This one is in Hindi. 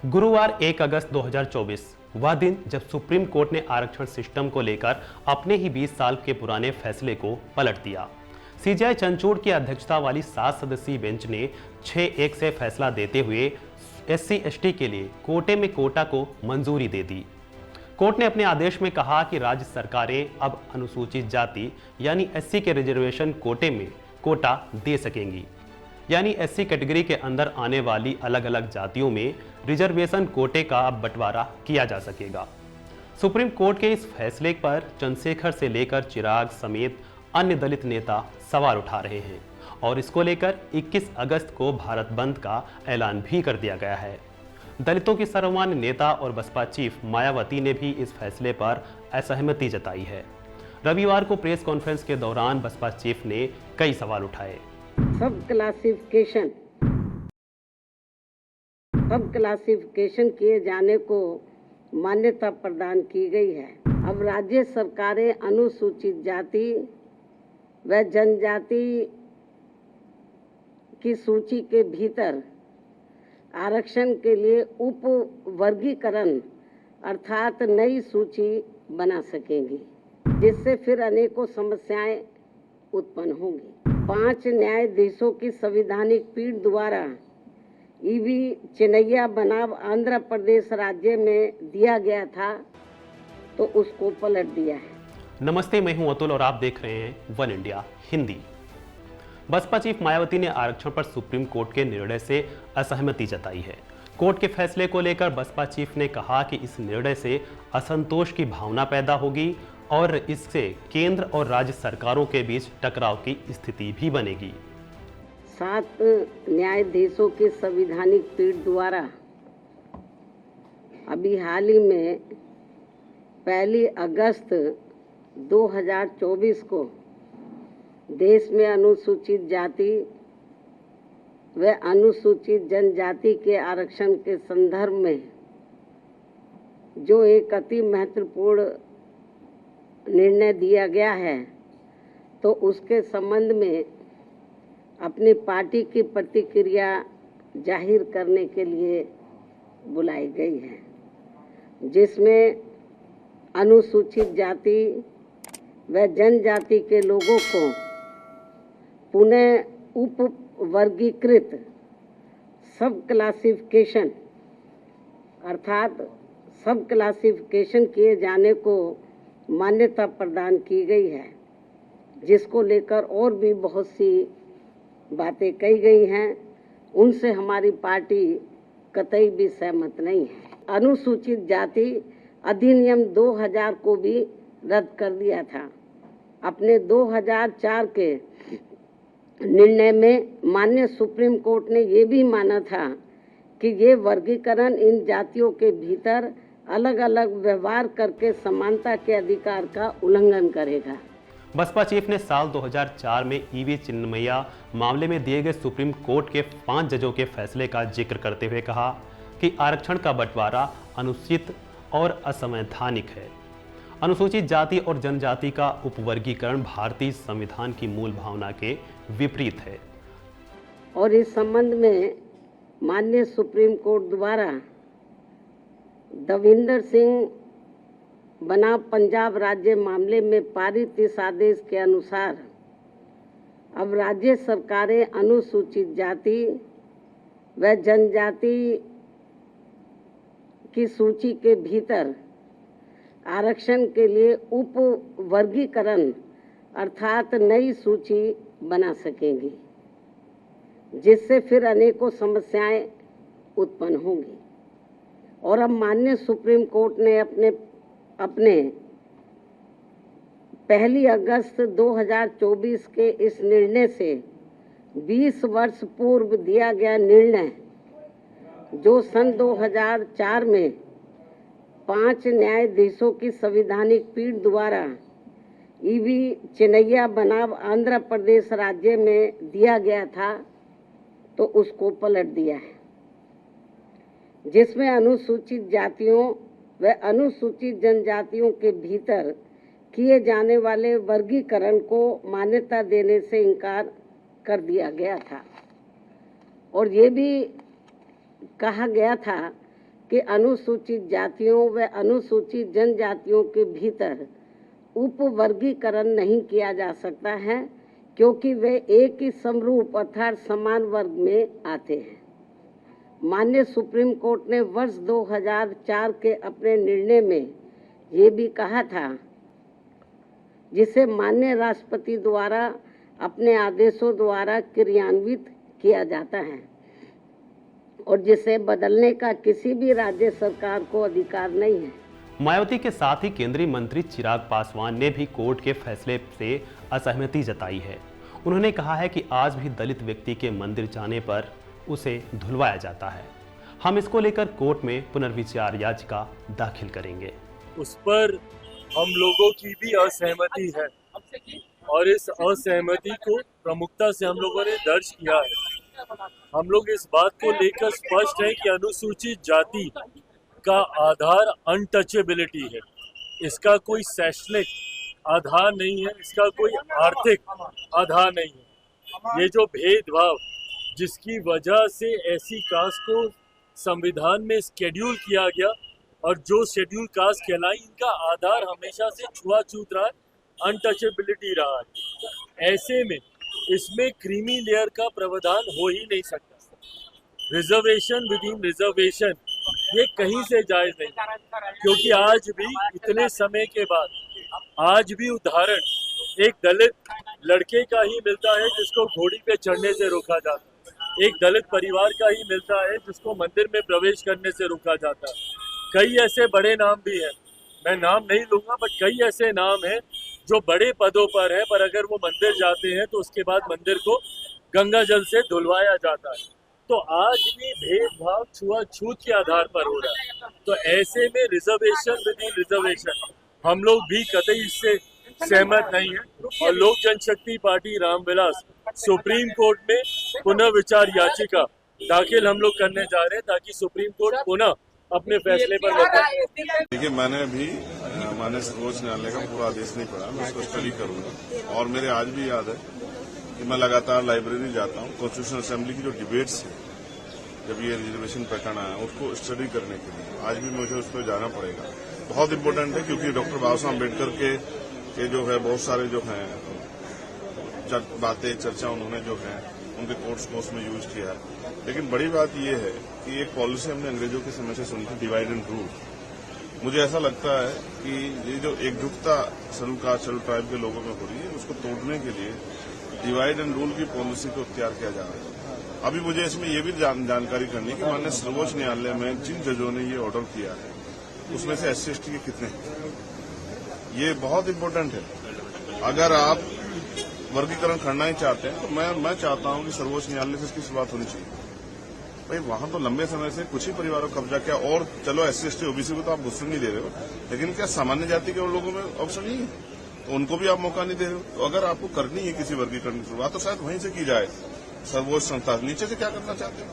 गुरुवार 1 अगस्त 2024 वह दिन जब सुप्रीम कोर्ट ने आरक्षण सिस्टम को लेकर अपने ही 20 साल के पुराने फैसले को पलट दिया। सीजेआई चंद्रचूड़ की अध्यक्षता वाली 7 सदस्यीय बेंच ने 6-1 से फैसला देते हुए SC/ST के लिए कोटे में कोटा को मंजूरी दे दी। कोर्ट ने अपने आदेश में कहा कि राज्य सरकारें अब अनुसूचित जाति यानी SC के रिजर्वेशन कोटे में कोटा दे सकेंगी, यानी SC कैटेगरी के अंदर आने वाली अलग अलग जातियों में रिजर्वेशन कोटे का अब बंटवारा किया जा सकेगा। सुप्रीम कोर्ट के इस फैसले पर चंद्रशेखर से लेकर चिराग समेत अन्य दलित नेता सवाल उठा रहे हैं और इसको लेकर 21 अगस्त को भारत बंद का ऐलान भी कर दिया गया है। दलितों की सर्वमान्य नेता और बसपा चीफ मायावती ने भी इस फैसले पर असहमति जताई है। रविवार को प्रेस कॉन्फ्रेंस के दौरान बसपा चीफ ने कई सवाल उठाए। सब क्लासिफिकेशन किए जाने को मान्यता प्रदान की गई है। अब राज्य सरकारें अनुसूचित जाति व जनजाति की सूची के भीतर आरक्षण के लिए उप वर्गीकरण अर्थात नई सूची बना सकेंगी, जिससे फिर अनेकों समस्याएं उत्पन्न होंगी। 5 न्यायाधीशों की संवैधानिक पीठ द्वारा ईवी चेन्नैया बनाम आंध्र प्रदेश राज्य में दिया गया था, तो उसको पलट दिया है। नमस्ते, मैं हूं अतुल और आप देख रहे हैं One India Hindi. Baspa chief Mayawati ने आरक्षण पर सुप्रीम कोर्ट के निर्णय से असहमति जताई है। कोर्ट के फैसले को लेकर बसपा चीफ ने कहा कि इस निर्णय से असंतोष की भावना पैदा होगी और इससे केंद्र और राज्य सरकारों के बीच टकराव की स्थिति भी बनेगी। 7 न्यायाधीशों की संवैधानिक पीठ द्वारा अभी हाल ही में 1 अगस्त 2024 को देश में अनुसूचित जाति व अनुसूचित जनजाति के आरक्षण के संदर्भ में जो एक अति महत्वपूर्ण निर्णय दिया गया है, तो उसके संबंध में अपनी पार्टी की प्रतिक्रिया जाहिर करने के लिए बुलाई गई है, जिसमें अनुसूचित जाति व जनजाति के लोगों को पुनः उप वर्गीकृत सब क्लासिफिकेशन अर्थात सब क्लासिफिकेशन किए जाने को मान्यता प्रदान की गई है, जिसको लेकर और भी बहुत सी बातें कही गई हैं। उनसे हमारी पार्टी कतई भी सहमत नहीं है। अनुसूचित जाति अधिनियम 2000 को भी रद्द कर दिया था। अपने 2004 के निर्णय में माननीय सुप्रीम कोर्ट ने ये भी माना था कि ये वर्गीकरण इन जातियों के भीतर अलग अलग व्यवहार करके समानता के अधिकार का उल्लंघन करेगा। बसपा चीफ ने साल 2004 में ईवी चेन्नैया मामले में दिए गए सुप्रीम कोर्ट के 5 जजों के फैसले का जिक्र करते हुए कहा कि आरक्षण का बंटवारा अनुचित और असंवैधानिक है। अनुसूचित जाति और जनजाति का उपवर्गीकरण भारतीय संविधान की मूल भावना के विपरीत है। और इस संबंध में माननीय सुप्रीम कोर्ट द्वारा दविंदर सिंह बनाम पंजाब राज्य मामले में पारित इस आदेश के अनुसार अब राज्य सरकारें अनुसूचित जाति व जनजाति की सूची के भीतर आरक्षण के लिए उप वर्गीकरण अर्थात नई सूची बना सकेंगी, जिससे फिर अनेकों समस्याएं उत्पन्न होंगी। और अब माननीय सुप्रीम कोर्ट ने अपने 1 अगस्त 2024 के इस निर्णय से 20 वर्ष पूर्व दिया गया निर्णय, जो सन 2004 में 5 न्यायाधीशों की संवैधानिक पीठ द्वारा ईवी चेन्नैया बनाम आंध्र प्रदेश राज्य में दिया गया था, तो उसको पलट दिया है, जिसमें अनुसूचित जातियों व अनुसूचित जनजातियों के भीतर किए जाने वाले वर्गीकरण को मान्यता देने से इनकार कर दिया गया था। और ये भी कहा गया था कि अनुसूचित जातियों व अनुसूचित जनजातियों के भीतर उपवर्गीकरण नहीं किया जा सकता है, क्योंकि वे एक ही समरूप अर्थात समान वर्ग में आते हैं। माननीय सुप्रीम कोर्ट ने वर्ष 2004 के अपने निर्णय में ये भी कहा था, जिसे माननीय राष्ट्रपति द्वारा अपने आदेशों द्वारा क्रियान्वित किया जाता है और जिसे बदलने का किसी भी राज्य सरकार को अधिकार नहीं है। मायावती के साथ ही केंद्रीय मंत्री चिराग पासवान ने भी कोर्ट के फैसले से असहमति जताई है। उन्होंने कहा है कि आज भी दलित व्यक्ति के मंदिर जाने पर उसे धुलवाया जाता है। हम इसको लेकर कोर्ट में पुनर्विचार याचिका दाखिल करेंगे। उस पर हम लोगों की भी असहमति है और इस असहमति को प्रमुखता से हम लोगों ने दर्ज किया है। हम लोग इस बात को लेकर स्पष्ट है कि अनुसूचित जाति का आधार अनटचेबिलिटी है। इसका कोई शैक्षणिक आधार नहीं है, इसका कोई आर्थिक आधार नहीं है। ये जो भेदभाव जिसकी वजह से ऐसी कास्ट को संविधान में शेड्यूल किया गया और जो शेड्यूल कास्ट कहलाई, इनका आधार हमेशा से छुआछूत रहा है, अनटचेबिलिटी रहा है। ऐसे में इसमें क्रीमी लेयर का प्रावधान हो ही नहीं सकता। रिजर्वेशन विद इन रिजर्वेशन ये कहीं से जायज नहीं, क्योंकि आज भी इतने समय के बाद आज भी उदाहरण एक दलित लड़के का ही मिलता है जिसको घोड़ी पे चढ़ने से रोका जाता है। एक दलित परिवार का ही मिलता है जिसको मंदिर में प्रवेश करने से रोका जाता है। कई ऐसे बड़े नाम भी हैं, मैं नाम नहीं लूंगा, बट कई ऐसे नाम हैं जो बड़े पदों पर है, पर अगर वो मंदिर जाते हैं तो उसके बाद मंदिर को गंगा जल से धुलवाया जाता है। तो आज भी भेदभाव छुआछूत के आधार पर हो रहा है। तो ऐसे में रिजर्वेशन विद इन रिजर्वेशन हम लोग भी कतई इससे सहमत नहीं है और लोक जनशक्ति पार्टी रामविलास सुप्रीम कोर्ट में पुनर्विचार याचिका दाखिल हम लोग करने जा रहे हैं ताकि सुप्रीम कोर्ट पुनः अपने फैसले पर बताए। देखिए, मैंने अभी माननीय सर्वोच्च न्यायालय का पूरा आदेश नहीं पढ़ा, मैं उसको स्टडी करूंगा और मेरे आज भी याद है कि मैं लगातार लाइब्रेरी जाता हूँ। कॉन्स्टिट्यूशनल असेंबली की जो डिबेट्स है, जब ये रिजर्वेशन पैटर्न आया, उसको स्टडी करने के लिए आज भी मुझे उस पर जाना पड़ेगा। बहुत इंपॉर्टेंट है क्योंकि डॉक्टर बाबा साहब अम्बेडकर के जो है बहुत सारे जो हैं बातें चर्चा उन्होंने जो है उनके कोर्ट्स को उसमें यूज किया है। लेकिन बड़ी बात यह है कि एक पॉलिसी हमने अंग्रेजों के समय से सुनी थी, डिवाइड एंड रूल। मुझे ऐसा लगता है कि ये जो एकजुटता शेड्यूल कास्ट शेड्यूल ट्राइब के लोगों में हो रही है, उसको तोड़ने के लिए डिवाइड एंड रूल की पॉलिसी को तैयार किया जा रहा है। अभी मुझे इसमें यह भी जानकारी करनी है कि माननीय सर्वोच्च न्यायालय में जिन जजों ने ये ऑर्डर किया है उसमें से SC/ST के कितने हैं, ये बहुत इंपॉर्टेंट है। अगर आप वर्गीकरण करना ही चाहते हैं तो मैं चाहता हूं कि सर्वोच्च न्यायालय से इसकी शुरुआत होनी चाहिए। भाई वहां तो लंबे समय से कुछ ही परिवारों को कब्जा किया और चलो SC/ST OBC को तो आप ऑप्शन नहीं दे रहे हो, लेकिन क्या सामान्य जाति के लोगों में ऑप्शन नहीं है? तो उनको भी आप मौका नहीं दे रहे हो। तो अगर आपको करनी है किसी वर्गीकरण की शुरुआत तो शायद वहीं से की जाए। सर्वोच्च संस्था नीचे से क्या करना चाहते हैं?